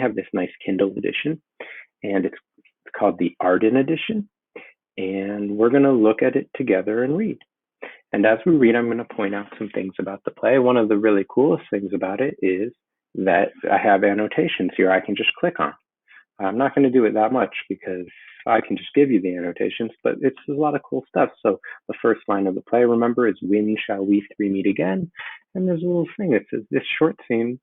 have this nice Kindle edition, and it's called the Arden edition, and we're going to look at it together and read. And as we read, I'm going to point out some things about the play. One of the really coolest things about it is that I have annotations here I can just click on. I'm not going to do it that much because I can just give you the annotations, but it's a lot of cool stuff. So the first line of the play, remember, is "When shall we three meet again?" And there's a little thing that says, this short scene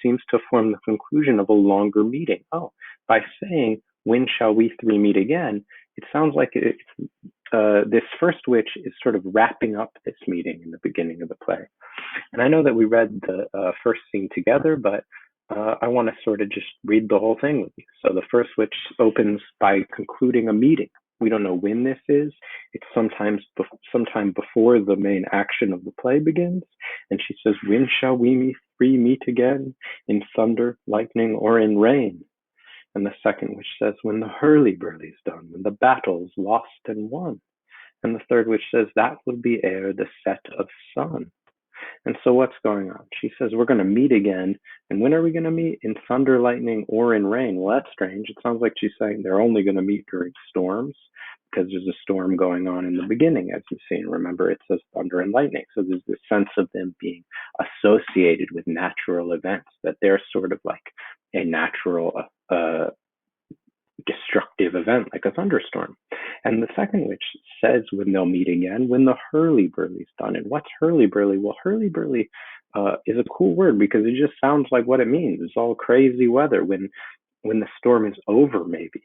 seems to form the conclusion of a longer meeting. Oh, by saying, "When shall we three meet again?" it sounds like this first witch is sort of wrapping up this meeting in the beginning of the play. And I know that we read the first scene together, but I want to sort of just read the whole thing with you. So the first witch opens by concluding a meeting. We don't know when this is. It's sometime before the main action of the play begins. And she says, "When shall we three meet again? In thunder, lightning, or in rain?" And the second witch says, "When the hurly-burly's done, when the battle's lost and won." And the third witch says, "That will be ere the set of sun." And so what's going on? She says, we're going to meet again. And when are we going to meet? In thunder, lightning, or in rain? Well, that's strange. It sounds like she's saying they're only going to meet during storms because there's a storm going on in the beginning, as you've seen. Remember, it says thunder and lightning. So there's this sense of them being associated with natural events, that they're sort of like a natural destructive event, like a thunderstorm. And the second witch says when they'll meet again, when the hurly-burly's done. And what's hurly-burly? Well, hurly-burly is a cool word because it just sounds like what it means. It's all crazy weather when the storm is over, maybe.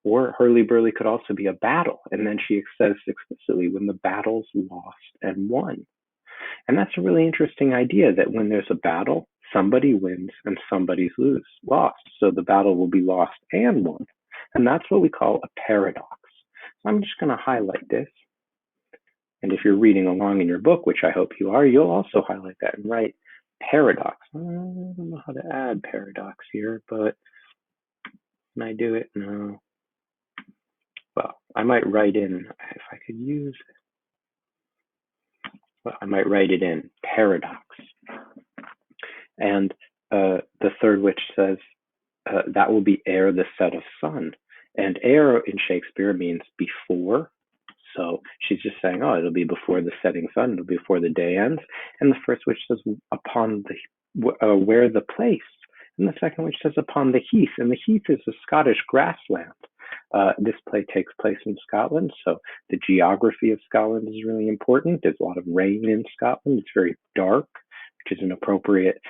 Or hurly-burly could also be a battle. And then she says explicitly, when the battle's lost and won. And that's a really interesting idea, that when there's a battle, somebody wins and somebody's lost. So the battle will be lost and won. And that's what we call a paradox. So I'm just going to highlight this. And if you're reading along in your book, which I hope you are, you'll also highlight that and write paradox. I don't know how to add paradox here, but can I do it? No. Well, I might write in, if I could use it. Well, I might write it in paradox. And the third witch says, that will be ere the set of sun. And ere in Shakespeare means before. So she's just saying, oh, it'll be before the setting sun, it'll be before the day ends. And the first witch says, upon where the place. And the second witch says, upon the heath. And the heath is a Scottish grassland. This play takes place in Scotland, so the geography of Scotland is really important. There's a lot of rain in Scotland. It's very dark, which is an appropriate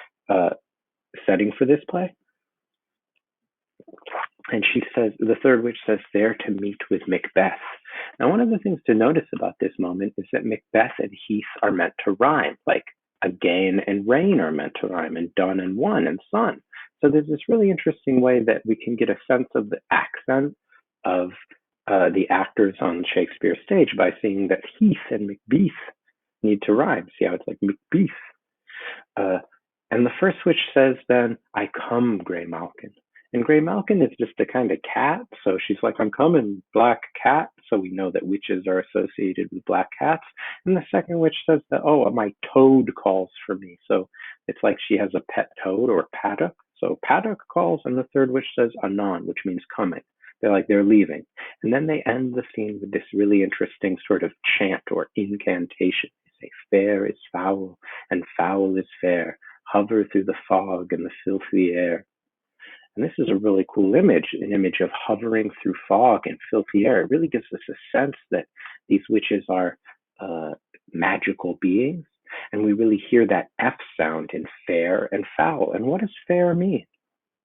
setting for this play. And she says, the third witch says, there to meet with Macbeth. Now, one of the things to notice about this moment is that Macbeth and heath are meant to rhyme, like again and rain are meant to rhyme, and done and won and sun. So there's this really interesting way that we can get a sense of the accent of the actors on Shakespeare's stage by seeing that heath and Macbeth need to rhyme. See how it's like Macbeth. And the first witch says then, I come, Grey Malkin. And Grey Malkin is just a kind of cat. So she's like, I'm coming, black cat. So we know that witches are associated with black cats. And the second witch says that, oh, my toad calls for me. So it's like she has a pet toad or paddock. So paddock calls, and the third witch says anon, which means coming. They're leaving. And then they end the scene with this really interesting sort of chant or incantation. They say, fair is foul, and foul is fair. Hover through the fog and the filthy air. And this is a really cool image, an image of hovering through fog and filthy air. It really gives us a sense that these witches are magical beings. And we really hear that F sound in fair and foul. And what does fair mean?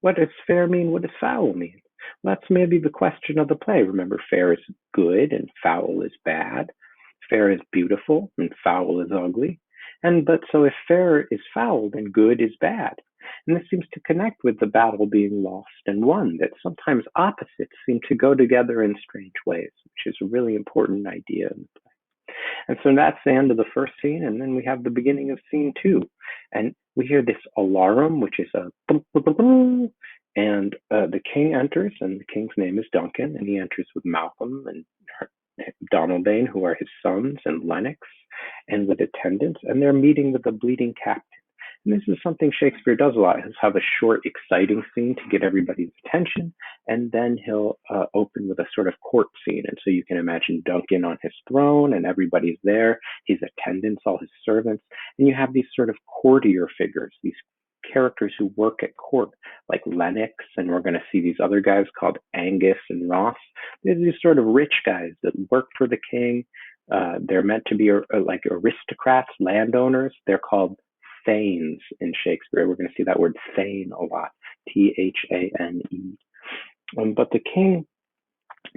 What does fair mean? What does foul mean? Well, that's maybe the question of the play. Remember, fair is good and foul is bad. Fair is beautiful and foul is ugly. But so if fair is foul, then good is bad. And this seems to connect with the battle being lost and won, that sometimes opposites seem to go together in strange ways, which is a really important idea in the play. And so that's the end of the first scene, and then we have the beginning of scene 2. And we hear this alarum, which is a boom, boom, boom, boom, and the king enters, and the king's name is Duncan, and he enters with Malcolm and Donalbain, who are his sons, and Lennox, and with attendants, and they're meeting with the bleeding captain. And this is something Shakespeare does a lot. He'll have a short, exciting scene to get everybody's attention, and then he'll open with a sort of court scene. And so you can imagine Duncan on his throne, and everybody's there, his attendants, all his servants, and you have these sort of courtier figures, these characters who work at court, like Lennox, and we're going to see these other guys called Angus and Ross. They're these sort of rich guys that work for the king. They're meant to be like aristocrats, landowners. They're called thanes in Shakespeare. We're going to see that word thane a lot, Thane. But the king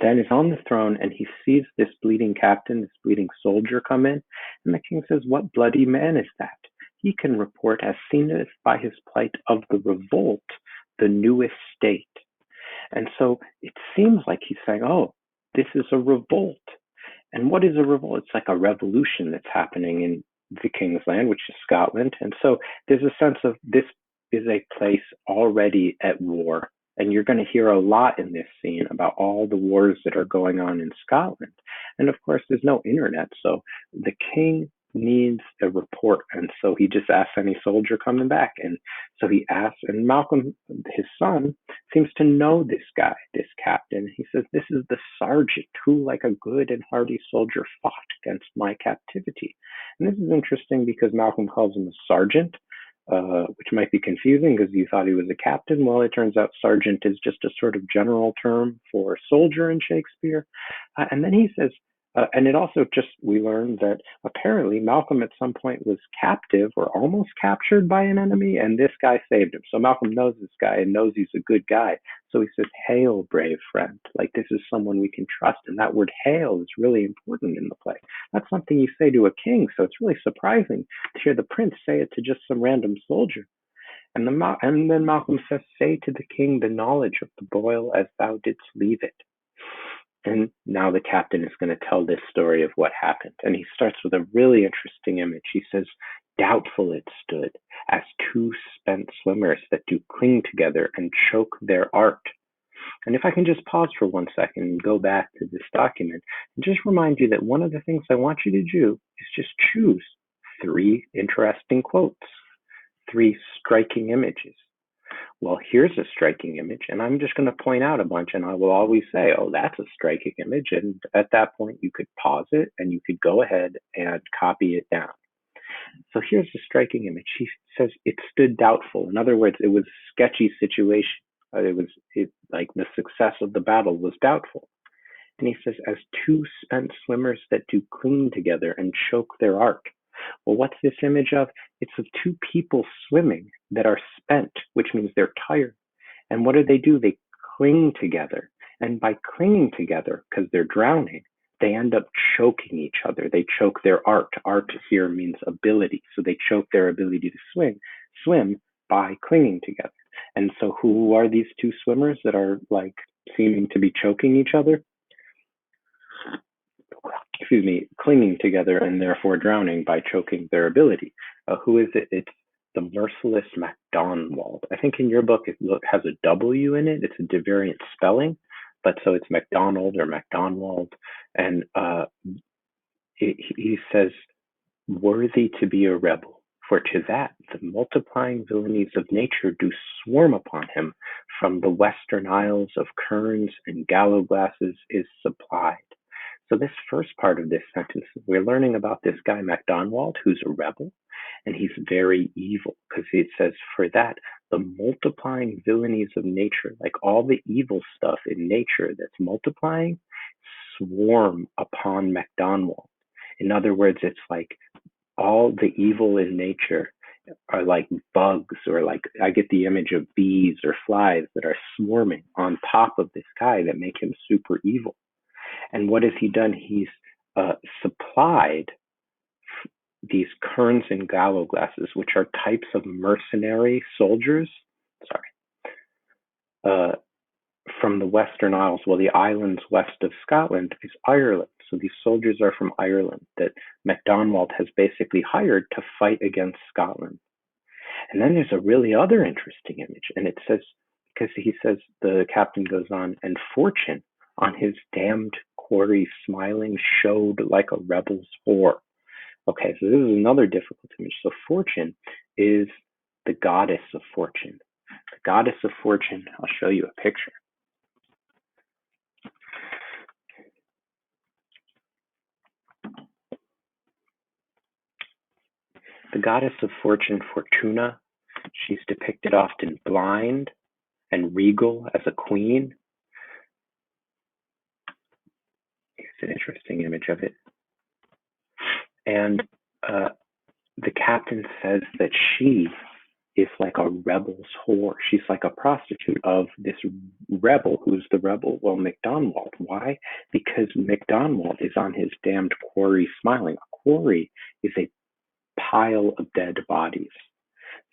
then is on the throne, and he sees this bleeding captain, this bleeding soldier come in, and the king says, "What bloody man is that? He can report, as seen as by his plight, of the revolt, the newest state." And so it seems like he's saying, "Oh, this is a revolt." And what is a revolt? It's like a revolution that's happening in the King's Land, which is Scotland. And so there's a sense of this is a place already at war. And you're going to hear a lot in this scene about all the wars that are going on in Scotland. And of course, there's no internet. So the king needs a report. And so he just asks any soldier coming back. And so he asks, and Malcolm, his son, seems to know this guy, this captain. He says, "This is the sergeant who, like a good and hardy soldier, fought against my captivity." And this is interesting because Malcolm calls him a sergeant, which might be confusing because you thought he was a captain. Well, it turns out sergeant is just a sort of general term for soldier in Shakespeare. And then he says, and it also just, we learned that apparently Malcolm at some point was captive or almost captured by an enemy, and this guy saved him. So Malcolm knows this guy and knows he's a good guy. So he says, "Hail, brave friend." Like, this is someone we can trust. And that word hail is really important in the play. That's something you say to a king. So it's really surprising to hear the prince say it to just some random soldier. And then Malcolm says, "Say to the king the knowledge of the boil as thou didst leave it." And now the captain is going to tell this story of what happened. And he starts with a really interesting image. He says, "Doubtful it stood, as two spent swimmers that do cling together and choke their art." And if I can just pause for 1 second and go back to this document and just remind you that one of the things I want you to do is just choose 3 interesting quotes, 3 striking images. Well, here's a striking image, and I'm just going to point out a bunch, and I will always say, "Oh, that's a striking image." And at that point, you could pause it and you could go ahead and copy it down. So here's a striking image. He says it stood doubtful. In other words, it was a sketchy situation. Like the success of the battle was doubtful. And he says, "As two spent swimmers that do cling together and choke their art." Well, what's this image of? It's of two people swimming that are spent, which means they're tired. And what do? They cling together. And by clinging together, because they're drowning, they end up choking each other. They choke their art. Art here means ability. So they choke their ability to swim by clinging together. And so who are these two swimmers that are like seeming to be choking each other? Excuse me, clinging together and therefore drowning by choking their ability. Who is it? It's the merciless MacDonald. I think in your book it has a W in it. It's a devariant spelling, but so it's MacDonald or MacDonald. And he says, "Worthy to be a rebel, for to that the multiplying villainies of nature do swarm upon him from the western isles of kerns and gallowglasses is supplied." So this first part of this sentence, we're learning about this guy MacDonald, who's a rebel, and he's very evil, because it says, "For that the multiplying villainies of nature," like all the evil stuff in nature that's multiplying, "swarm upon MacDonald." In other words, it's like all the evil in nature are like bugs, or like I get the image of bees or flies that are swarming on top of this guy that make him super evil. And what has he done? He's supplied these kerns and gallowglasses, which are types of mercenary soldiers. Sorry. From the Western Isles. Well, the islands west of Scotland is Ireland. So these soldiers are from Ireland that MacDonald has basically hired to fight against Scotland. And then there's a really other interesting image. And it says, because he says, the captain goes on, "And fortune on his damned quarry smiling showed like a rebel's whore." Okay, so this is another difficult image. So fortune is the goddess of fortune. The goddess of fortune, I'll show you a picture. The goddess of fortune, Fortuna, she's depicted often blind and regal as a queen. Here's an interesting image of it. And the captain says that she is like a rebel's whore. She's like a prostitute of this rebel. Who's the rebel? Well, MacDonald. Why? Because MacDonald is on his damned quarry smiling. A quarry is a pile of dead bodies.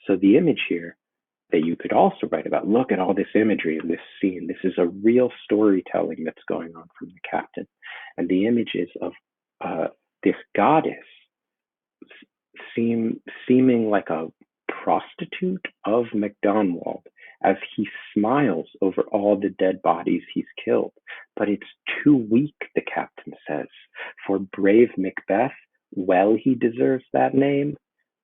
So the image here that you could also write about, look at all this imagery in this scene. This is a real storytelling that's going on from the captain. And the images of this goddess seeming like a prostitute of MacDonald as he smiles over all the dead bodies he's killed. But it's too weak, the captain says, for brave Macbeth. Well, he deserves that name.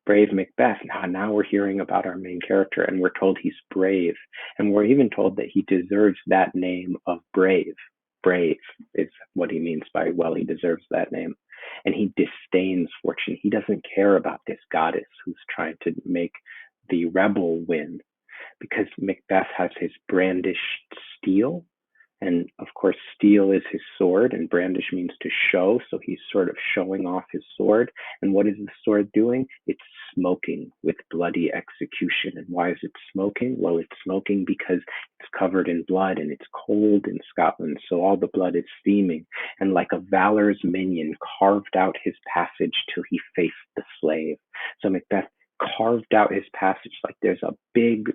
Brave Macbeth. Now we're hearing about our main character, and we're told he's brave. And we're even told that he deserves that name of brave. Brave is what he means by, well, he deserves that name. And he disdains fortune. He doesn't care about this goddess who's trying to make the rebel win, because Macbeth has his brandished steel. And of course, steel is his sword, and brandish means to show. So he's sort of showing off his sword. And what is the sword doing? It's smoking with bloody execution. And why is it smoking? Well, it's smoking because it's covered in blood and it's cold in Scotland. So all the blood is steaming. And like a valor's minion carved out his passage till he faced the slave. So Macbeth carved out his passage like there's a big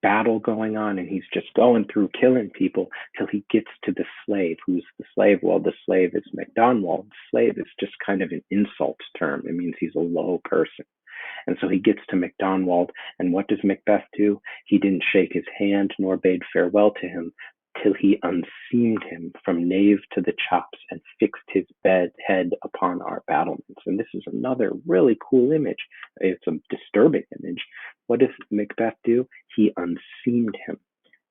battle going on, and he's just going through killing people till he gets to the slave. Who's the slave? Well, the slave is MacDonald. Slave is just kind of an insult term. It means he's a low person. And so he gets to MacDonald, and what does Macbeth do? He didn't shake his hand nor bade farewell to him till he unseamed him from nave to the chops and fixed his head upon our battlements. And this is another really cool image. It's a disturbing image. What does Macbeth do? He unseamed him.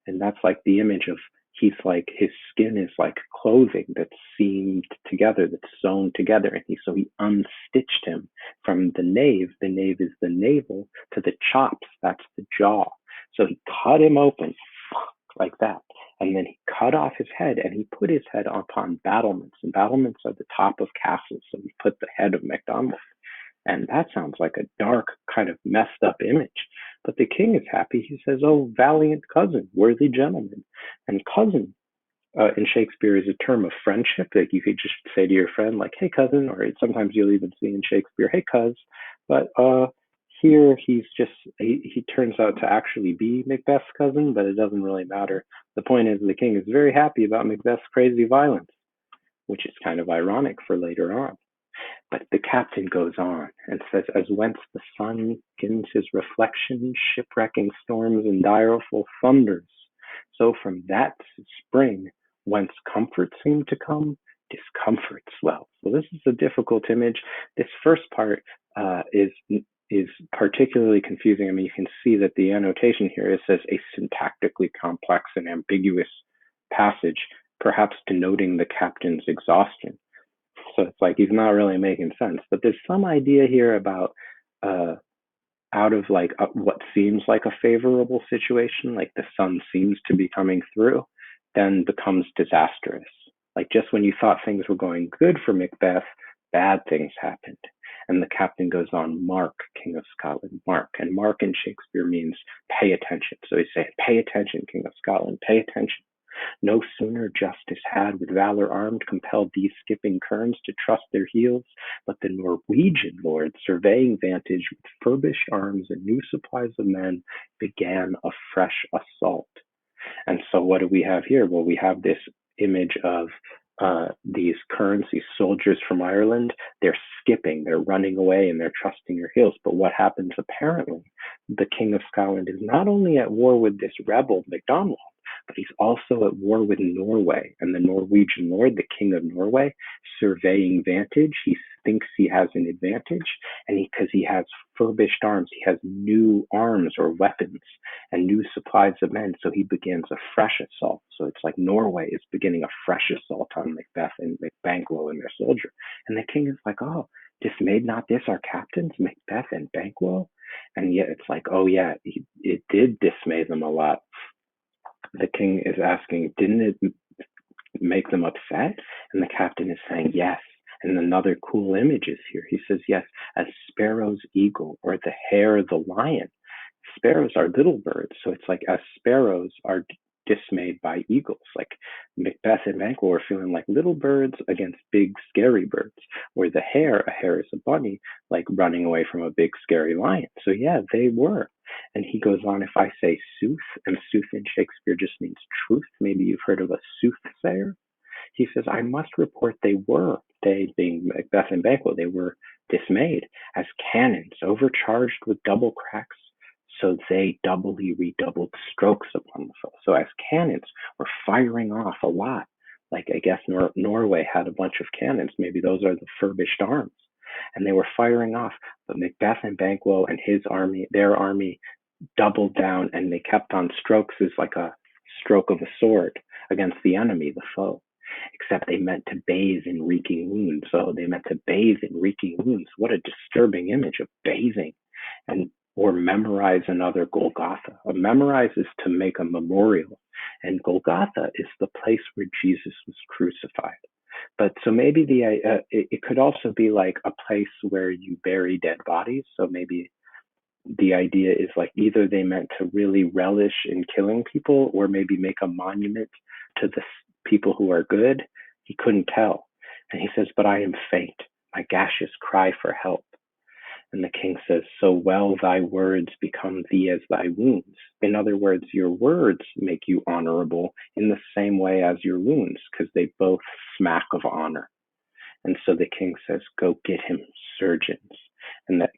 And that's like the image of he's like, his skin is like clothing that's seamed together, that's sewn together. And so he unstitched him from the nave. The nave is the navel, to the chops. That's the jaw. So he cut him open like that. And then he cut off his head, and he put his head upon battlements. And battlements are the top of castles. So he put the head of MacDonald. And that sounds like a dark, kind of messed up image. But the king is happy. He says, "Oh, valiant cousin, worthy gentleman." And cousin in Shakespeare is a term of friendship. Like you could just say to your friend, like, "Hey, cousin," or sometimes you'll even see in Shakespeare, "Hey, cuz." But here he turns out to actually be Macbeth's cousin, but it doesn't really matter. The point is the king is very happy about Macbeth's crazy violence, which is kind of ironic for later on. But the captain goes on and says, "As whence the sun gins his reflection, shipwrecking storms and direful thunders, so from that spring whence comfort seemed to come, discomfort swells." So this is a difficult image. This first part is particularly confusing. I mean, you can see that the annotation here, it says a syntactically complex and ambiguous passage, perhaps denoting the captain's exhaustion. So it's like he's not really making sense. But there's some idea here about out of like what seems like a favorable situation, like the sun seems to be coming through, then becomes disastrous. Like just when you thought things were going good for Macbeth, bad things happened. And the captain goes on, "Mark, King of Scotland, mark." And mark in Shakespeare means pay attention. So he's saying, "Pay attention, King of Scotland, pay attention. No sooner justice had with valor armed compelled these skipping kerns to trust their heels, but the Norwegian lord, surveying vantage with furbished arms and new supplies of men, began a fresh assault." And so what do we have here? Well, we have this image of these kerns, these soldiers from Ireland. They're skipping, they're running away, and they're trusting their heels. But what happens apparently, the King of Scotland is not only at war with this rebel, MacDonald, but he's also at war with Norway and the Norwegian lord, the king of Norway, surveying vantage. He thinks he has an advantage, and because he has furbished arms, he has new arms or weapons and new supplies of men. So he begins a fresh assault. So it's like Norway is beginning a fresh assault on Macbeth and Banquo and their soldier. And the king is like, oh, dismayed not this our captains, Macbeth and Banquo? And yet it's like, oh yeah, it did dismay them a lot. The king is asking, didn't it make them upset? And the captain is saying, yes. And another cool image is here. He says, yes, as sparrows eagle or the hare the lion. Sparrows are little birds. So it's like as sparrows are dismayed by eagles. Like Macbeth and Banquo are feeling like little birds against big scary birds. Where a hare is a bunny, like running away from a big scary lion. So yeah, they were. And he goes on, if I say sooth, and sooth in Shakespeare just means truth. Maybe you've heard of a soothsayer. He says, I must report they being Macbeth and Banquo, they were dismayed as cannons overcharged with double cracks. So they doubly redoubled strokes upon the foe. So as cannons were firing off a lot, like I guess Norway had a bunch of cannons. Maybe those are the furbished arms. And they were firing off. But Macbeth and Banquo and their army doubled down, and they kept on strokes as like a stroke of a sword against the enemy, the foe. Except they meant to bathe in reeking wounds. So they meant to bathe in reeking wounds. What a disturbing image of bathing. And or memorize another Golgotha. Memorize is to make a memorial, and Golgotha is the place where Jesus was crucified. But so maybe it could also be like a place where you bury dead bodies. So maybe the idea is like either they meant to really relish in killing people, or maybe make a monument to the people who are good. He couldn't tell, and he says, "But I am faint; my gaseous cry for help." And the king says, so well thy words become thee as thy wounds. In other words, your words make you honorable in the same way as your wounds, because they both smack of honor. And so the king says, go get him surgeons. And that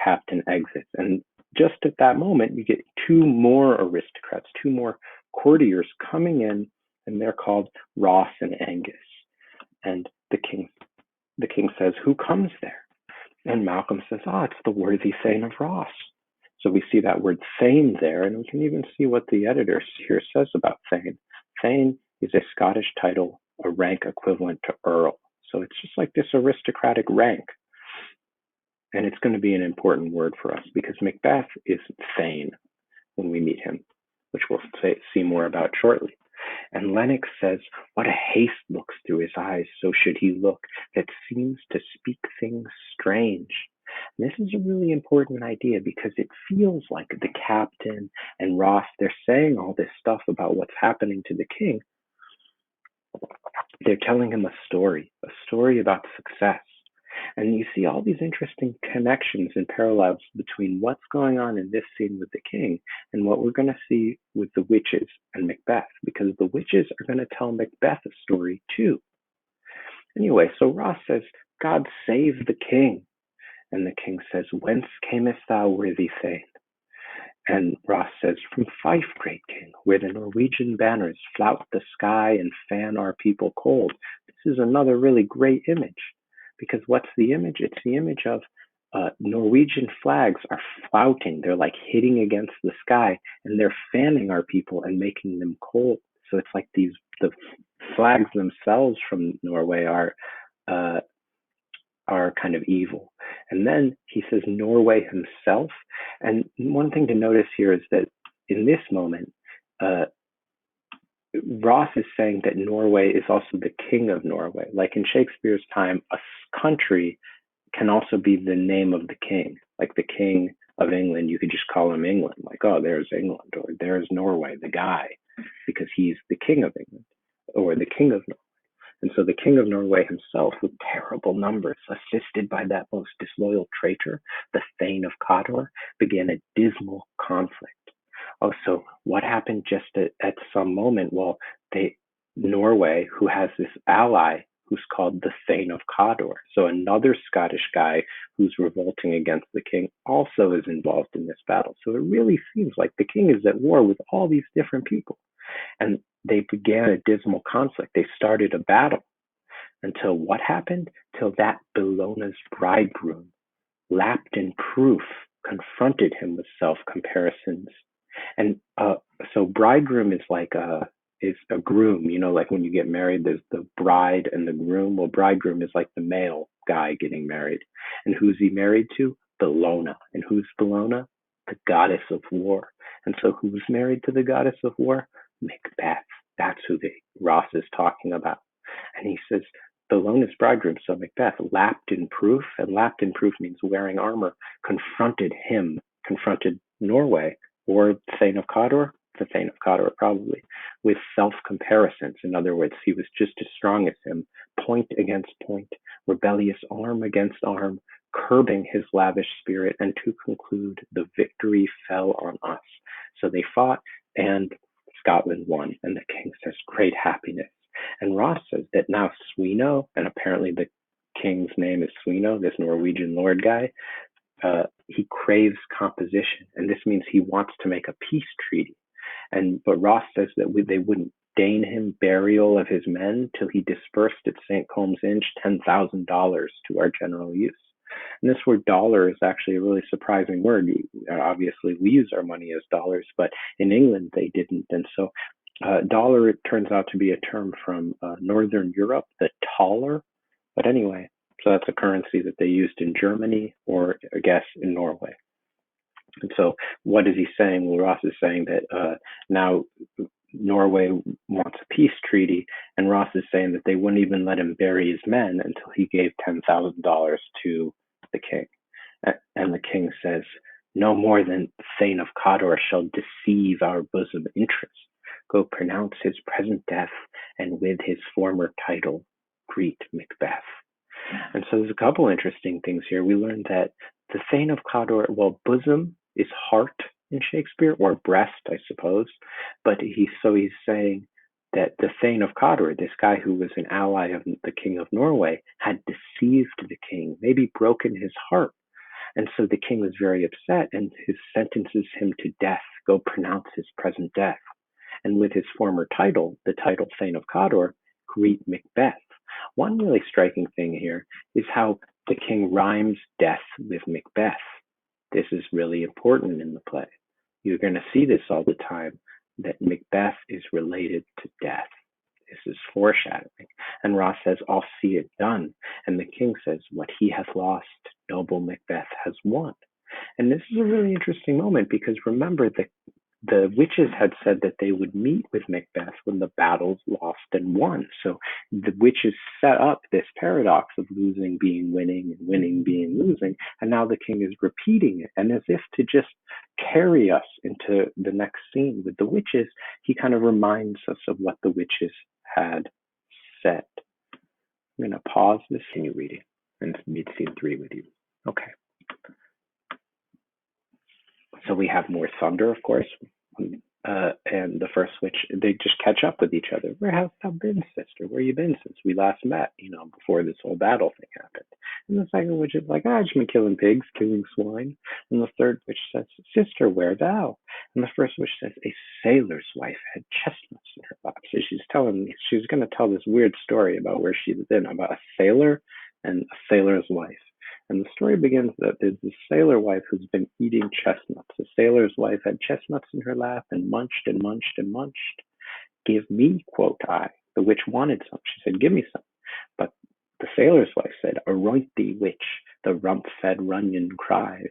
captain exits. And just at that moment, you get two more aristocrats, two more courtiers coming in, and they're called Ross and Angus. And the king says, who comes there? And Malcolm says, it's the worthy Thane of Ross. So we see that word Thane there, and we can even see what the editor here says about Thane. Thane is a Scottish title, a rank equivalent to Earl. So it's just like this aristocratic rank. And it's going to be an important word for us because Macbeth is Thane when we meet him, which we'll see more about shortly. And Lennox says, what a haste looks through his eyes, so should he look, that seems to speak things strange. And this is a really important idea because it feels like the captain and Ross, they're saying all this stuff about what's happening to the king. They're telling him a story about success. And you see all these interesting connections and parallels between what's going on in this scene with the king and what we're going to see with the witches and Macbeth, because the witches are going to tell Macbeth a story too. Anyway, so Ross says, God save the king. And the king says, whence camest thou, worthy Thane? And Ross says, from Fife, great king, where the Norwegian banners flout the sky and fan our people cold. This is another really great image. Because what's the image? It's the image of Norwegian flags are flouting. They're like hitting against the sky, and they're fanning our people and making them cold. So it's like the flags themselves from Norway are kind of evil. And then he says Norway himself. And one thing to notice here is that in this moment, Ross is saying that Norway is also the king of Norway. Like in Shakespeare's time, a country can also be the name of the king. Like the king of England, you could just call him England. Like, oh, there's England, or there's Norway, the guy, because he's the king of England, or the king of Norway. And so the king of Norway himself, with terrible numbers, assisted by that most disloyal traitor, the Thane of Cawdor, began a dismal conflict. Oh, so what happened just at some moment? Well, Norway, who has this ally who's called the Thane of Cawdor. So another Scottish guy who's revolting against the king also is involved in this battle. So it really seems like the king is at war with all these different people. And they began a dismal conflict. They started a battle until what happened? Till that Bellona's bridegroom, lapped in proof, confronted him with self comparisons. And so bridegroom is a groom. You know, like when you get married, there's the bride and the groom. Well, bridegroom is like the male guy getting married. And who's he married to? Bellona. And who's Bellona? The goddess of war. And so who's married to the goddess of war? Macbeth. That's who Ross is talking about. And he says, Bellona's bridegroom, so Macbeth, lapped in proof, and lapped in proof means wearing armor, confronted Norway, or Thane of Cawdor, the Thane of Cawdor probably, with self-comparisons. In other words, he was just as strong as him, point against point, rebellious arm against arm, curbing his lavish spirit, and to conclude, the victory fell on us. So they fought, and Scotland won, and the king says, great happiness. And Ross says that now Swino, and apparently the king's name is Swino, this Norwegian lord guy, he craves composition, and this means he wants to make a peace treaty. But Ross says that they wouldn't deign him burial of his men till he disbursed at St. Combs Inch $10,000 to our general use. And this word dollar is actually a really surprising word. Obviously, we use our money as dollars, but in England they didn't. And so dollar, it turns out to be a term from Northern Europe, the thaler. But anyway, so that's a currency that they used in Germany, or I guess in Norway. And so what is he saying? Well, Ross is saying that now Norway wants a peace treaty, and Ross is saying that they wouldn't even let him bury his men until he gave $10,000 to the king. And the king says, no more than Thane of Cawdor shall deceive our bosom interest. Go pronounce his present death, and with his former title greet Macbeth. And so there's a couple interesting things here. We learned that the Thane of Cawdor, well, bosom is heart in Shakespeare, or breast, I suppose. But he's saying that the Thane of Cawdor, this guy who was an ally of the king of Norway, had deceived the king, maybe broken his heart. And so the king was very upset, and he sentences him to death. Go pronounce his present death. And with his former title, the title Thane of Cawdor, greet Macbeth. One really striking thing here is how the king rhymes death with Macbeth. This is really important in the play. You're going to see this all the time, that Macbeth is related to death. This is foreshadowing. And Ross says, I'll see it done. And the king says, what he hath lost, noble Macbeth has won. And this is a really interesting moment, because remember, the witches had said that they would meet with Macbeth when the battle's lost and won. So the witches set up this paradox of losing being winning and winning being losing. And now the king is repeating it. And as if to just carry us into the next scene with the witches, he kind of reminds us of what the witches had said. I'm going to pause this. Can you read it? And read scene 3 with you. Okay. So we have more thunder, of course, and the first witch, they just catch up with each other. Where have thou been, sister? Where you been since we last met, before this whole battle thing happened? And the second witch is like, I've just been killing pigs, killing swine. And the third witch says, sister, where thou? And the first witch says, a sailor's wife had chestnuts in her lap. So she's going to tell this weird story about where she's been, about a sailor and a sailor's wife. And the story begins that there's this sailor wife who's been eating chestnuts. The sailor's wife had chestnuts in her lap and munched and munched and munched. Give me, quote I. The witch wanted some. She said, give me some. But the sailor's wife said, aroint thee, witch, the rump-fed runyon cries.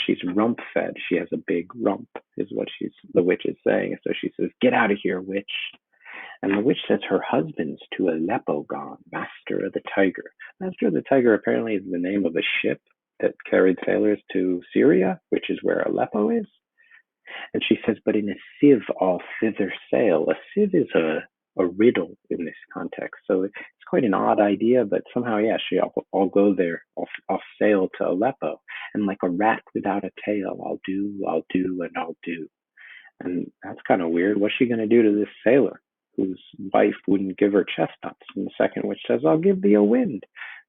She's rump-fed. She has a big rump, is what the witch is saying. So she says, get out of here, witch. And the witch says her husband's to Aleppo gone, Master of the Tiger. Master of the Tiger apparently is the name of a ship that carried sailors to Syria, which is where Aleppo is. And she says, but in a sieve all thither sail. A sieve is a riddle in this context. So it's quite an odd idea, but somehow, yeah, I'll go there. I'll sail to Aleppo. And like a rat without a tail, I'll do, and I'll do. And that's kind of weird. What's she going to do to this sailor whose wife wouldn't give her chestnuts. And the second witch says, I'll give thee a wind.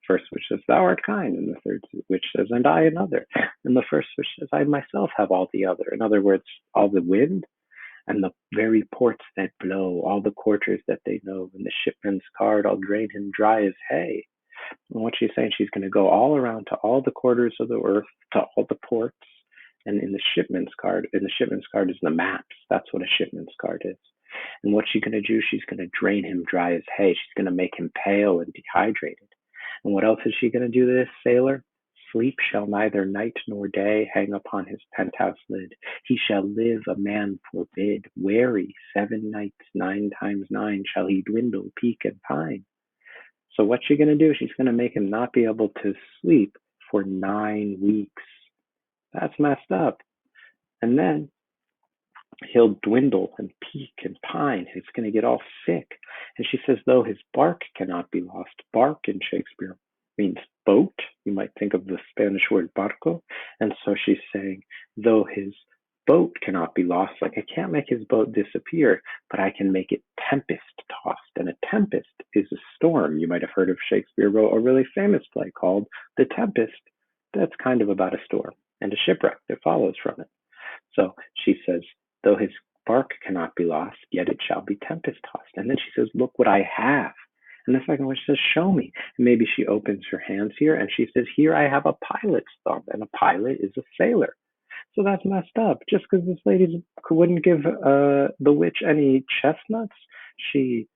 First witch says, thou art kind. And the third witch says, and I another. And the first witch says, I myself have all the other. In other words, all the wind and the very ports that blow, all the quarters that they know. And the shipman's card, I'll drain him dry as hay. And what she's saying, she's going to go all around to all the quarters of the earth, to all the ports. And in the shipman's card is the maps. That's what a shipman's card is. And what she's going to do, she's going to drain him dry as hay. She's going to make him pale and dehydrated. And what else is she going to do to this sailor? Sleep shall neither night nor day hang upon his penthouse lid. He shall live a man forbid. Wary 7 nights, 9 times 9 shall he dwindle, peak, and pine. So what's she going to do? She's going to make him not be able to sleep for 9 weeks. That's messed up. And then he'll dwindle and peak and pine. He's going to get all sick. And she says, though his bark cannot be lost. Bark in Shakespeare means boat. You might think of the Spanish word barco. And so she's saying, though his boat cannot be lost, like I can't make his boat disappear, but I can make it tempest tossed. And a tempest is a storm. You might have heard of Shakespeare wrote a really famous play called The Tempest. That's kind of about a storm and a shipwreck that follows from it. So she says, though his bark cannot be lost, yet it shall be tempest tossed. And then she says, look what I have. And the second witch says, show me. And maybe she opens her hands here and she says, here I have a pilot's thumb. And a pilot is a sailor. So that's messed up. Just because this lady wouldn't give the witch any chestnuts, she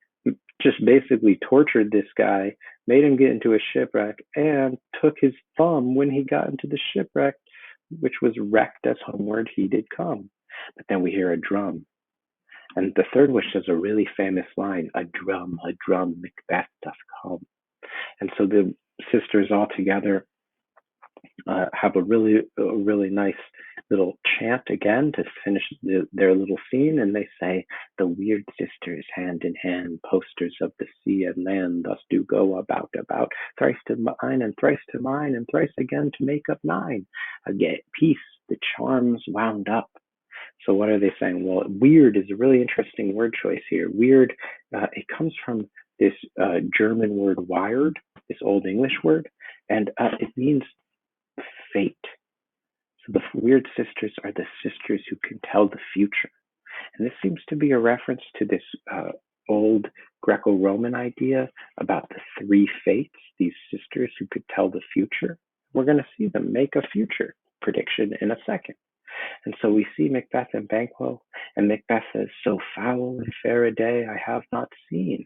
just basically tortured this guy, made him get into a shipwreck, and took his thumb when he got into the shipwreck, which was wrecked as homeward he did come. But then we hear a drum. And the third witch says a really famous line, a drum, Macbeth doth come. And so the sisters all together have a really nice little chant again to finish their little scene. And they say, the weird sisters, hand in hand, posters of the sea and land, thus do go about, thrice to mine, and thrice to mine, and thrice again to make up 9. Again, peace, the charms wound up. So what are they saying? Well, weird is a really interesting word choice here. Weird, it comes from this German word wired, this Old English word, and it means fate. So the weird sisters are the sisters who can tell the future. And this seems to be a reference to this old Greco-Roman idea about the 3 fates, these sisters who could tell the future. We're going to see them make a future prediction in a second. And so we see Macbeth and Banquo, and Macbeth says, so foul and fair a day I have not seen,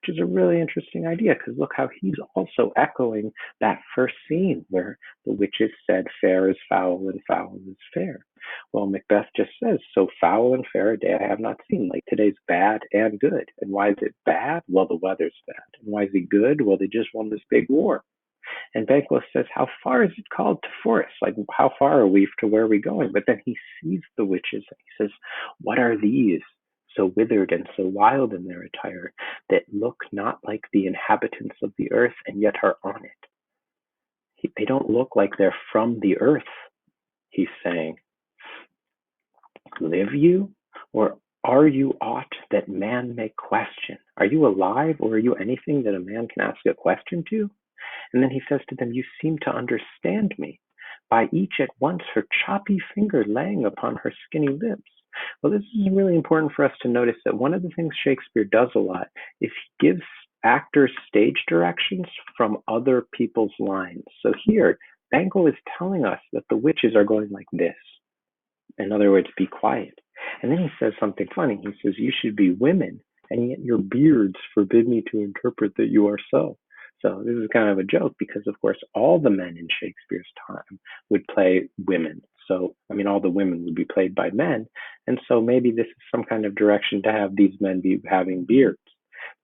which is a really interesting idea, because look how he's also echoing that first scene where the witches said fair is foul and foul is fair. Well, Macbeth just says, so foul and fair a day I have not seen. Like, today's bad and good. And why is it bad? Well, the weather's bad. And why is it good? Well, they just won this big war. And Banquo says, how far is it called to forest? Like, how far are we to where are we going? But then he sees the witches and he says, what are these, so withered and so wild in their attire, that look not like the inhabitants of the earth and yet are on it? They don't look like they're from the earth, he's saying. Live you, or are you aught that man may question? Are you alive, or are you anything that a man can ask a question to? And then he says to them, you seem to understand me, by each at once her choppy finger laying upon her skinny lips. Well, this is really important for us to notice that one of the things Shakespeare does a lot is he gives actors stage directions from other people's lines. So here, Banquo is telling us that the witches are going like this. In other words, be quiet. And then he says something funny. He says, you should be women, and yet your beards forbid me to interpret that you are so. So this is kind of a joke because, of course, all the men in Shakespeare's time would play women. So, I mean, all the women would be played by men. And so maybe this is some kind of direction to have these men be having beards.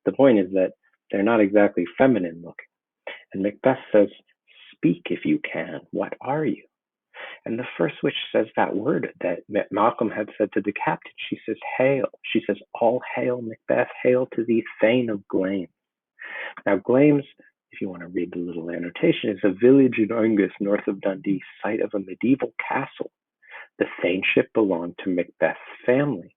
The point is that they're not exactly feminine looking. And Macbeth says, speak if you can. What are you? And the first witch says that word that Malcolm had said to the captain. She says, hail. She says, all hail, Macbeth. Hail to thee, Thane of Glamis. Now, Glamis, if you want to read the little annotation, is a village in Angus, north of Dundee, site of a medieval castle. The thaneship belonged to Macbeth's family.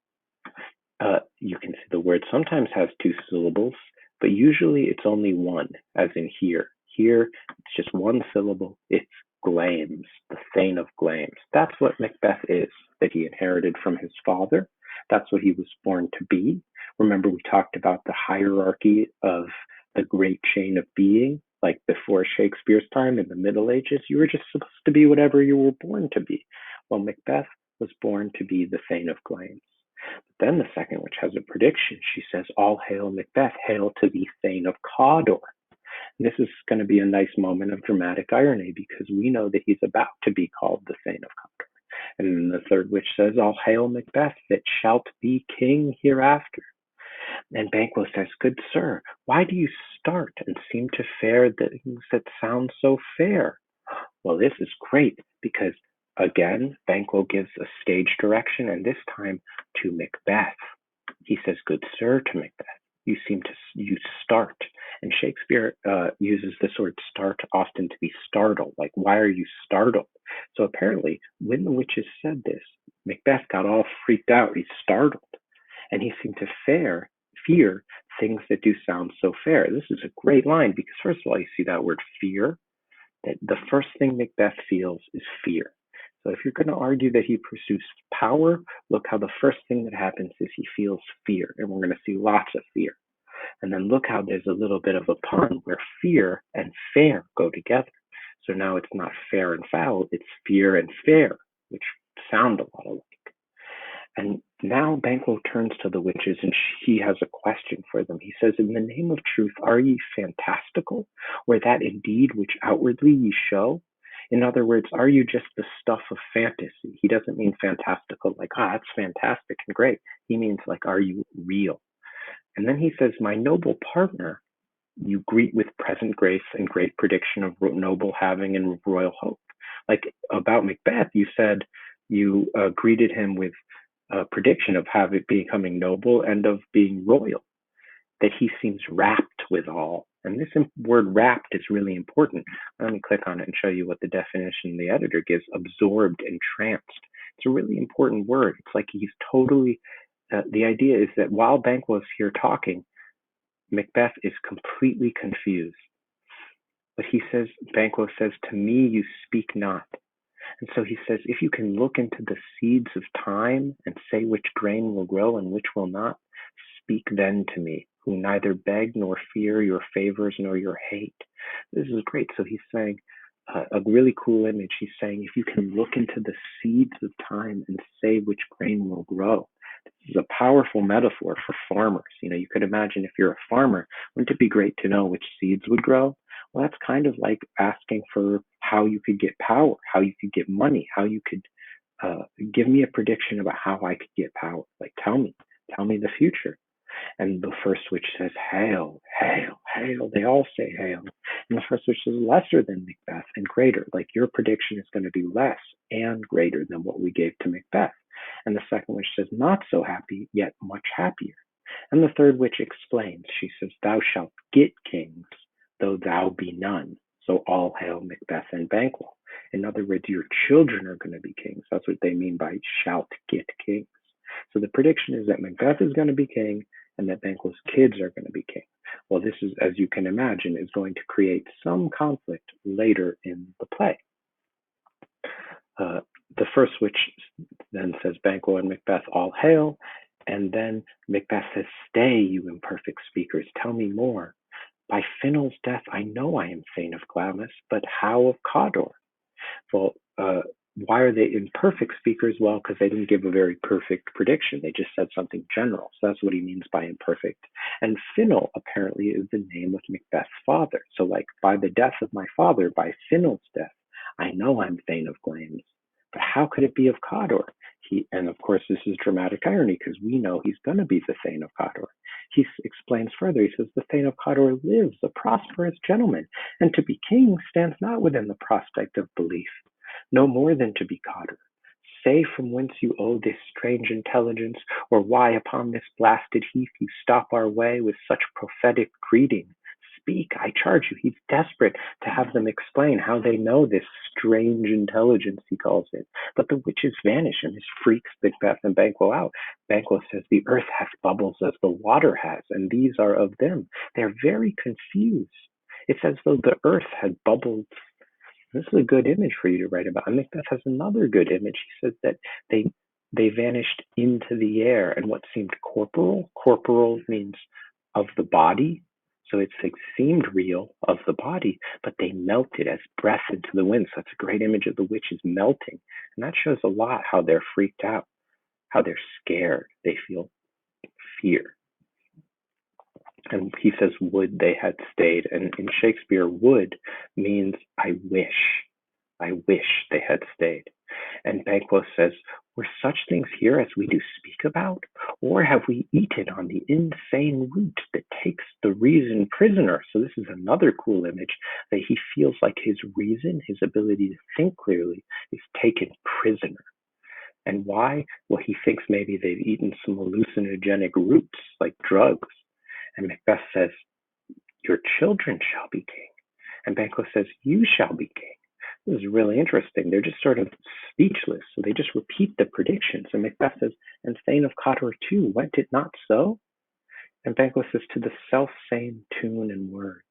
You can see the word sometimes has two syllables, but usually it's only one, as in here. Here, it's just one syllable. It's Glamis, the Thane of Glamis. That's what Macbeth is, that he inherited from his father. That's what he was born to be. Remember, we talked about the hierarchy of the great chain of being, like before Shakespeare's time in the Middle Ages. You were just supposed to be whatever you were born to be. Well, Macbeth was born to be the Thane of Glamis. Then the second witch has a prediction. She says, "All hail Macbeth, hail to the Thane of Cawdor." And this is going to be a nice moment of dramatic irony because we know that he's about to be called the Thane of Cawdor. And then the third witch says, "All hail Macbeth, that shalt be king hereafter." And Banquo says, "Good sir, why do you start and seem to fare things that sound so fair?" Well, this is great because again, Banquo gives a stage direction, and this time to Macbeth. He says, "Good sir," to Macbeth. You start, and Shakespeare uses this word "start" often to be startled. Like, why are you startled? So apparently, when the witches said this, Macbeth got all freaked out. He's startled, and he seemed to fear things that do sound so fair. This is a great line because first of all, you see that word fear, that the first thing Macbeth feels is fear. So if you're going to argue that he pursues power, look how the first thing that happens is he feels fear, and we're going to see lots of fear. And then look how there's a little bit of a pun where fear and fair go together. So now it's not fair and foul, it's fear and fair, which sound a lot alike. And now Banquo turns to the witches and he has a question for them. He says, "In the name of truth, are ye fantastical, or that indeed which outwardly ye show?" In other words, are you just the stuff of fantasy? He doesn't mean fantastical, like, that's fantastic and great. He means, like, are you real? And then he says, "My noble partner, you greet with present grace and great prediction of noble having and royal hope." Like about Macbeth, you said you greeted him with a prediction of having becoming noble and of being royal, that he seems wrapped with all. And this word "wrapped" is really important. Let me click on it and show you what the definition the editor gives: absorbed, entranced. It's a really important word. It's like he's totally, the idea is that while Banquo is here talking, Macbeth is completely confused. But he says, Banquo says, "To me you speak not." And so he says, if you can look into the seeds of time and say which grain will grow and which will not, speak then to me, who neither beg nor fear your favors nor your hate. This is great. So he's saying a really cool image. He's saying, if you can look into the seeds of time and say which grain will grow. This is a powerful metaphor for farmers. You could imagine if you're a farmer, wouldn't it be great to know which seeds would grow? Well, that's kind of like asking for how you could get power, how you could get money, how you could give me a prediction about how I could get power. Like, tell me the future. And the first witch says, "Hail, hail, hail." They all say hail. And the first witch says, "Lesser than Macbeth and greater." Like, your prediction is going to be less and greater than what we gave to Macbeth. And the second witch says, "Not so happy, yet much happier." And the third witch explains. She says, "Thou shalt get kings, though thou be none." So all hail Macbeth and Banquo. In other words, your children are going to be kings. That's what they mean by "shalt get kings." So the prediction is that Macbeth is going to be king and that Banquo's kids are going to be king. Well, this is, as you can imagine, is going to create some conflict later in the play. The first witch then says, "Banquo and Macbeth, all hail." And then Macbeth says, "Stay, you imperfect speakers, tell me more. By Finnell's death, I know I am Thane of Glamis, but how of Cawdor?" Well, why are they imperfect speakers? Well, because they didn't give a very perfect prediction. They just said something general. So that's what he means by imperfect. And Finnell apparently is the name of Macbeth's father. So, like, by the death of my father, by Finnell's death, I know I'm Thane of Glamis. But how could it be of Cawdor? And of course, this is dramatic irony because we know he's going to be the Thane of Cawdor. He explains further. He says, "The Thane of Cawdor lives, a prosperous gentleman, and to be king stands not within the prospect of belief, no more than to be Cawdor. Say from whence you owe this strange intelligence, or why upon this blasted heath you stop our way with such prophetic greeting. speak, I charge you. He's desperate to have them explain how they know this strange intelligence, he calls it. But the witches vanish, and this freaks Macbeth and Banquo out. Banquo says the earth has bubbles as the water has, and these are of them. They're very confused. It's as though the earth had bubbles. This is a good image for you to write about. And Macbeth has another good image. He says that they they vanished into the air, and what seemed corporal means of the body. So it's like seemed real of the body, but they melted as breath into the wind. So that's a great image of the witches melting. And that shows a lot how they're freaked out, how they're scared. They feel fear. And he says, would they had stayed. And in Shakespeare, would means I wish. I wish they had stayed. And Banquo says, were such things here as we do speak about? Or have we eaten on the insane root that takes the reason prisoner? So this is another cool image that he feels like his reason, his ability to think clearly, is taken prisoner. And why? Well, he thinks maybe they've eaten some hallucinogenic roots like drugs. And Macbeth says, your children shall be king. And Banquo says, you shall be king. This is really interesting. They're just sort of speechless. So they just repeat the predictions. And Macbeth says, and Thane of Cawdor too, went it not so? And Banquo says, to the self same tune and words.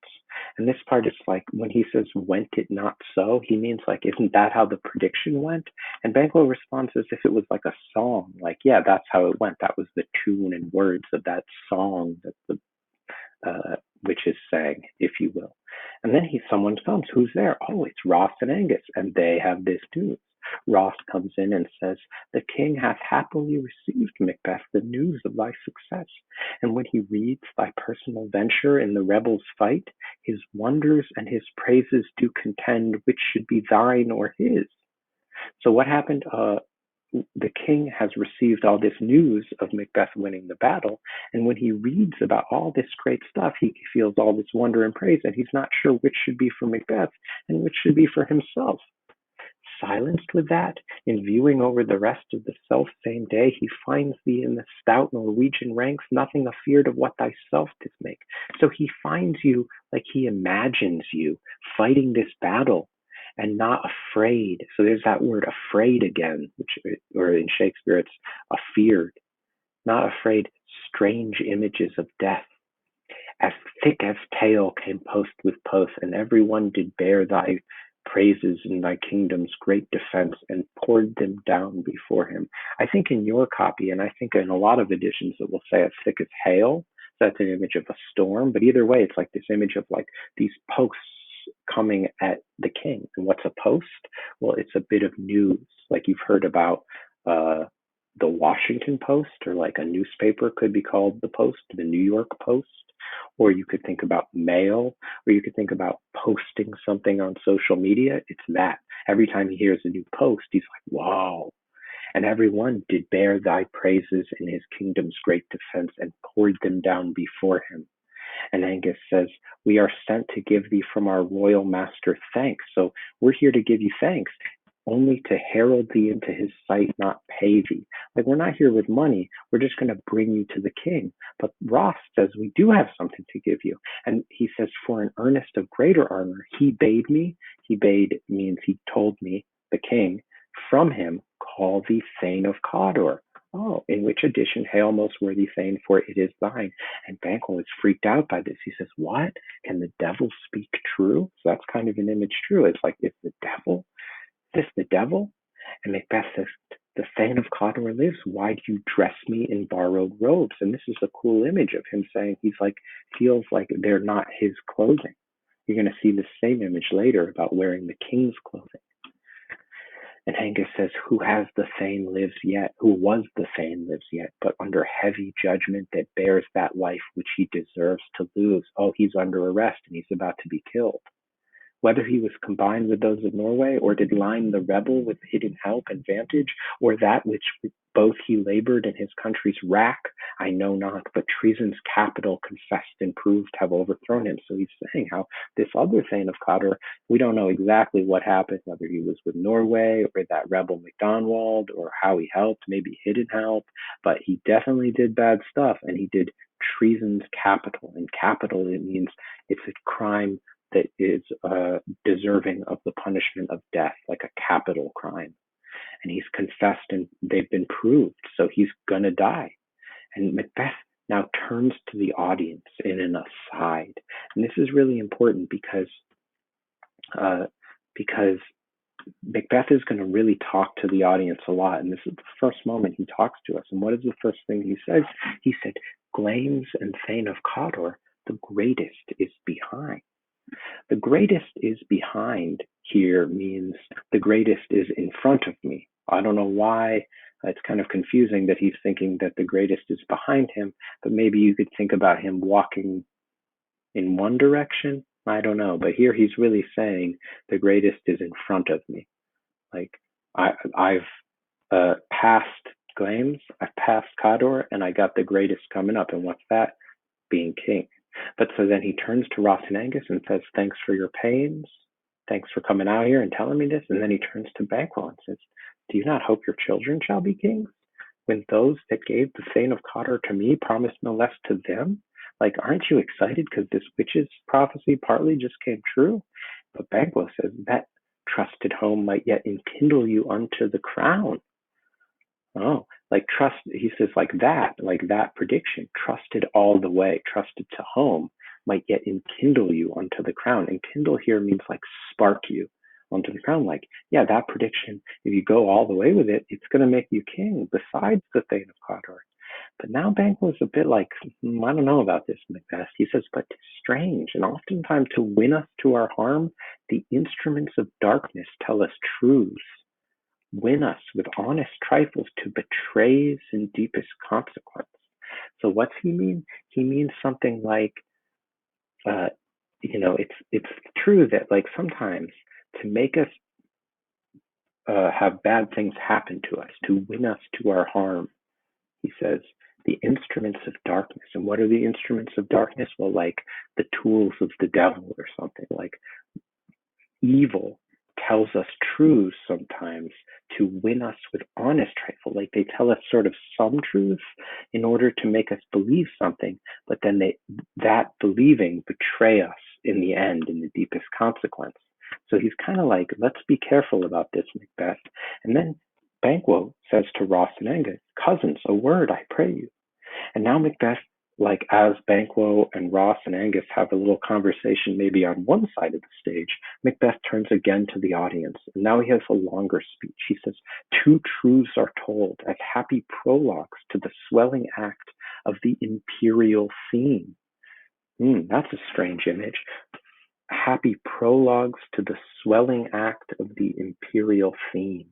And this part is like when he says, went it not so? He means like, isn't that how the prediction went? And Banquo responds as if it was like a song. Like, yeah, that's how it went. That was the tune and words of that song that the witches sang, if you will. And then someone comes. Who's there? Oh, it's Ross and Angus, and they have this news. Ross comes in and says, the king hath happily received, Macbeth, the news of thy success. And when he reads thy personal venture in the rebels' fight, his wonders and his praises do contend which should be thine or his. So what happened? The king has received all this news of Macbeth winning the battle. And when he reads about all this great stuff, he feels all this wonder and praise, and he's not sure which should be for Macbeth and which should be for himself. Silenced with that, in viewing over the rest of the self-same day, he finds thee in the stout Norwegian ranks, nothing afeard of what thyself didst make. So he finds you like he imagines you fighting this battle and not afraid. So there's that word afraid again, or in Shakespeare it's afeared. Not afraid, strange images of death. As thick as tale came post with post, and every one did bear thy praises in thy kingdom's great defense, and poured them down before him. I think in your copy, and I think in a lot of editions, it will say as thick as hail. So that's an image of a storm. But either way, it's like this image of like these posts coming at the king. And what's a post? Well, it's a bit of news, like you've heard about the Washington Post, or like a newspaper could be called the Post, the New York Post. Or you could think about mail, or you could think about posting something on social media. It's that. Every time he hears a new post, he's like, wow. And every one did bear thy praises in his kingdom's great defense, and poured them down before him. And Angus says, we are sent to give thee from our royal master thanks. So we're here to give you thanks, only to herald thee into his sight, not pay thee. Like, we're not here with money. We're just going to bring you to the king. But Ross says, we do have something to give you. And he says, for an earnest of greater honor, he bade me. He bade means he told me, the king, from him, call thee Thane of Cawdor. Oh, in which edition, hail most worthy Thane, for it is thine. And Banquo is freaked out by this. He says, what? Can the devil speak true? So that's kind of an image true. It's like, it's the devil? Is this the devil? And Macbeth says, the Thane of Cawdor lives. Why do you dress me in borrowed robes? And this is a cool image of him saying he's like, feels like they're not his clothing. You're going to see the same image later about wearing the king's clothing. And Angus says, who has the Thane lives yet, who was the Thane lives yet, but under heavy judgment that bears that life which he deserves to lose. Oh, he's under arrest and he's about to be killed. Whether he was combined with those of Norway, or did line the rebel with hidden help and vantage, or that which both he labored in his country's rack, I know not, but treason's capital confessed and proved have overthrown him. So he's saying how this other Thane of Cawdor, we don't know exactly what happened, whether he was with Norway or that rebel MacDonald, or how he helped, maybe hidden help, but he definitely did bad stuff, and he did treason's capital. And capital, it means it's a crime that is deserving of the punishment of death, like a capital crime. And he's confessed and they've been proved, so he's gonna die. And Macbeth now turns to the audience in an aside. And this is really important because Macbeth is going to really talk to the audience a lot. And this is the first moment he talks to us. And what is the first thing he says? He said, Glamis and Thane of Cawdor, the greatest is behind. The greatest is behind here means the greatest is in front of me. I don't know why. It's kind of confusing that he's thinking that the greatest is behind him, but maybe you could think about him walking in one direction. I don't know. But here he's really saying the greatest is in front of me. Like I've passed Glamis, I've passed Cawdor, and I got the greatest coming up. And what's that? Being king. But so then he turns to Ross and Angus and says, thanks for your pains. Thanks for coming out here and telling me this. And then he turns to Banquo and says, do you not hope your children shall be kings? When those that gave the Thane of Cawdor to me promised no less to them? Like, aren't you excited because this witch's prophecy partly just came true? But Banquo says, that trusted home might yet enkindle you unto the crown. Oh, like trust, he says, like that prediction, trusted all the way, trusted to home, might yet enkindle you unto the crown. Enkindle here means like spark you onto the crown. Like, yeah, that prediction, if you go all the way with it, it's going to make you king besides the Thane of Cawdor. But now Banquo's a bit like, I don't know about this, Macbeth. He says, but 'tis strange, and oftentimes to win us to our harm, the instruments of darkness tell us truths. Win us with honest trifles to betrays in deepest consequence. So what's he mean? He means something like, it's true that like sometimes to make us have bad things happen to us, to win us to our harm, he says, the instruments of darkness. And what are the instruments of darkness? Well, like the tools of the devil or something. Like evil tells us truths sometimes to win us with honest trifle. Like they tell us sort of some truths in order to make us believe something, but then that believing betray us in the end, in the deepest consequence. So he's kind of like, let's be careful about this, Macbeth. And then Banquo says to Ross and Angus, cousins, a word, I pray you. And now Macbeth, like as Banquo and Ross and Angus have a little conversation maybe on one side of the stage, Macbeth turns again to the audience. And now he has a longer speech. He says, two truths are told as happy prologues to the swelling act of the imperial theme. That's a strange image. Happy prologues to the swelling act of the imperial theme.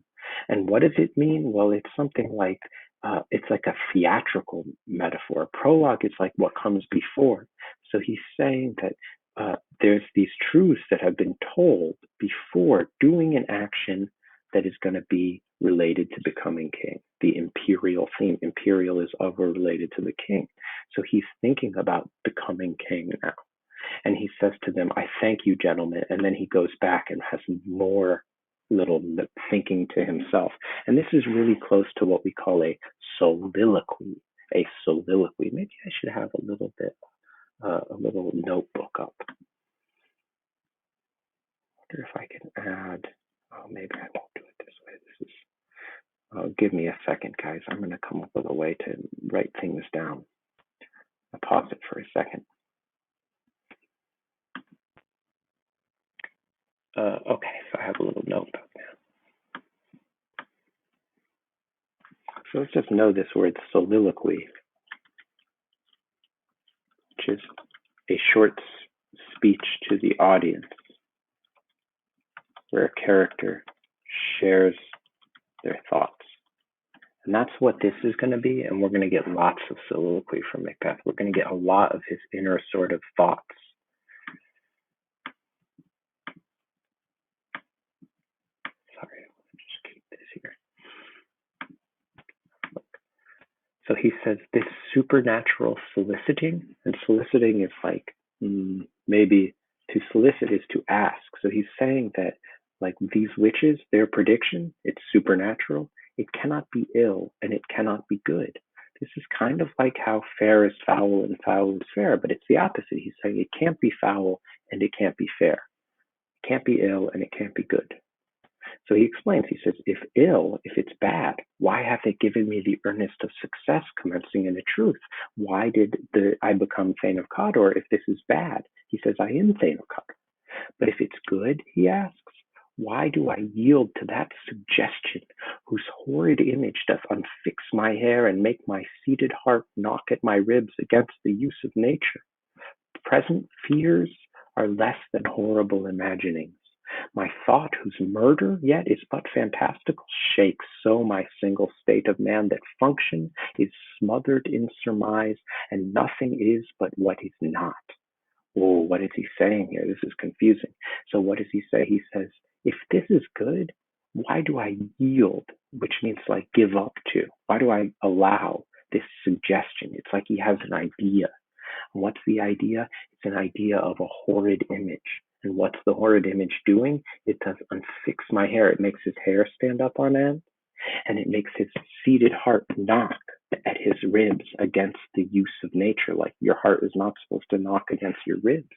And what does it mean? Well, it's something like, it's like a theatrical metaphor. Prologue is like what comes before. So he's saying that there's these truths that have been told before doing an action that is going to be related to becoming king. The imperial theme. Imperial is over related to the king. So he's thinking about becoming king now. And he says to them, I thank you, gentlemen. And then he goes back and has more little thinking to himself. And this is really close to what we call a soliloquy. A soliloquy. Maybe I should have a little notebook up. I wonder if I can add, maybe I won't do it this way. Give me a second, guys. I'm going to come up with a way to write things down. I'll pause it for a second. Okay, so I have a little notebook now. So let's just know this word soliloquy, which is a short speech to the audience where a character shares their thoughts. And that's what this is going to be, and we're going to get lots of soliloquy from Macbeth. We're going to get a lot of his inner sort of thoughts. Sorry, I'll just keep this here. So he says this supernatural soliciting, and soliciting is like maybe to solicit is to ask. So he's saying that like these witches, their prediction, it's supernatural. It cannot be ill and it cannot be good This is kind of like how fair is foul and foul is fair, but it's the opposite. He's saying it can't be foul and it can't be fair. It can't be ill and it can't be good. So he explains, he says, if ill, if it's bad, why have they given me the earnest of success commencing in the truth? Why did I become Thane of Cawdor if this is bad? He says, I am Thane of Cawdor. But if it's good, he asks, why do I yield to that suggestion whose horrid image doth unfix my hair and make my seated heart knock at my ribs against the use of nature? Present fears are less than horrible imaginings. My thought, whose murder yet is but fantastical, shakes so my single state of man that function is smothered in surmise, and nothing is but what is not. Oh, what is he saying here? This is confusing. So what does he say? He says, if this is good, why do I yield? Which means like give up to. Why do I allow this suggestion? It's like he has an idea. And what's the idea? It's an idea of a horrid image. And what's the horrid image doing? It does unfix my hair. It makes his hair stand up on end, and it makes his seated heart knock at his ribs against the use of nature. Like your heart is not supposed to knock against your ribs.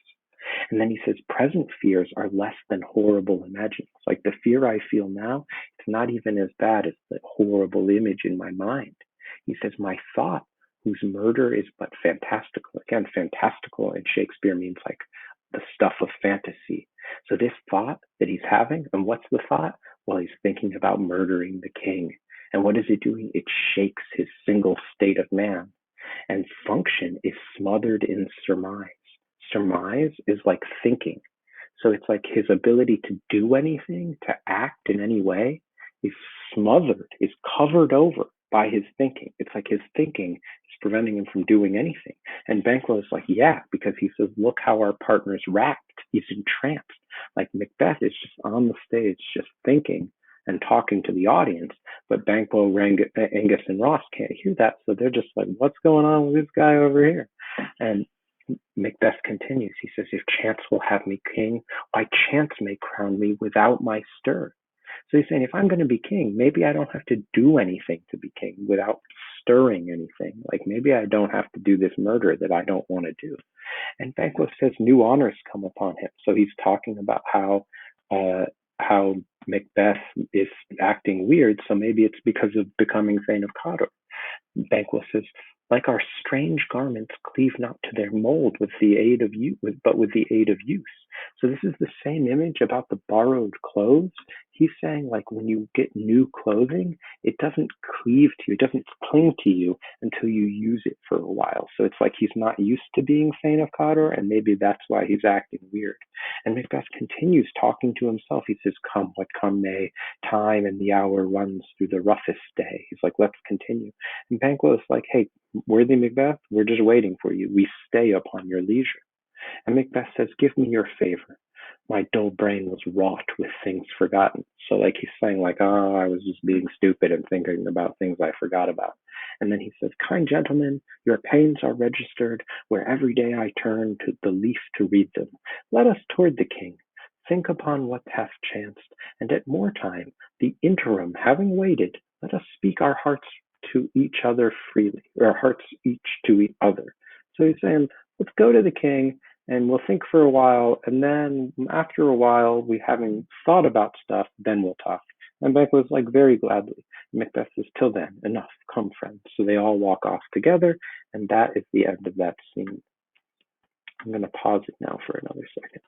And then he says, present fears are less than horrible imaginings. Like the fear I feel now, it's not even as bad as the horrible image in my mind. He says, my thought, whose murder is but fantastical. Again, fantastical in Shakespeare means like the stuff of fantasy. So this thought that he's having, and what's the thought? Well, he's thinking about murdering the king. And what is it doing? It shakes his single state of man. And function is smothered in surmise. Surmise is like thinking. So it's like his ability to do anything, to act in any way, is smothered, is covered over by his thinking. It's like his thinking is preventing him from doing anything. And Banquo is like, yeah, because he says, look how our partner's rapt. He's entranced. Like Macbeth is just on the stage, just thinking and talking to the audience. But Banquo, Angus, and Ross can't hear that. So they're just like, what's going on with this guy over here? And Macbeth continues. He says, if chance will have me king, why chance may crown me without my stir. So he's saying, if I'm going to be king, maybe I don't have to do anything to be king without stirring anything. Like maybe I don't have to do this murder that I don't want to do. And Banquo says new honors come upon him. So he's talking about how Macbeth is acting weird. So maybe it's because of becoming Thane of Cawdor. Banquo says, like our strange garments cleave not to their mold with the aid of use, but with the aid of use. So this is the same image about the borrowed clothes. He's saying like when you get new clothing, it doesn't cleave to you, it doesn't cling to you until you use it for a while. So it's like he's not used to being Thane of Cawdor, and maybe that's why he's acting weird. And Macbeth continues talking to himself. He says, come what come may, time and the hour runs through the roughest day. He's like, let's continue. And Banquo is like, hey, worthy Macbeth, we're just waiting for you. We stay upon your leisure. And Macbeth says, give me your favor. My dull brain was wrought with things forgotten. So like he's saying like, oh, I was just being stupid and thinking about things I forgot about. And then he says, kind gentlemen, your pains are registered where every day I turn to the leaf to read them. Let us toward the king. Think upon what hath chanced, and at more time, the interim having waited, let us speak our hearts to each other freely, or our hearts each to each other. So he's saying, let's go to the king and we'll think for a while, and then after a while, we having thought about stuff, then we'll talk. And Banquo was like, very gladly. Macbeth says, till then, enough, come friends. So they all walk off together, and that is the end of that scene. I'm going to pause it now for another second.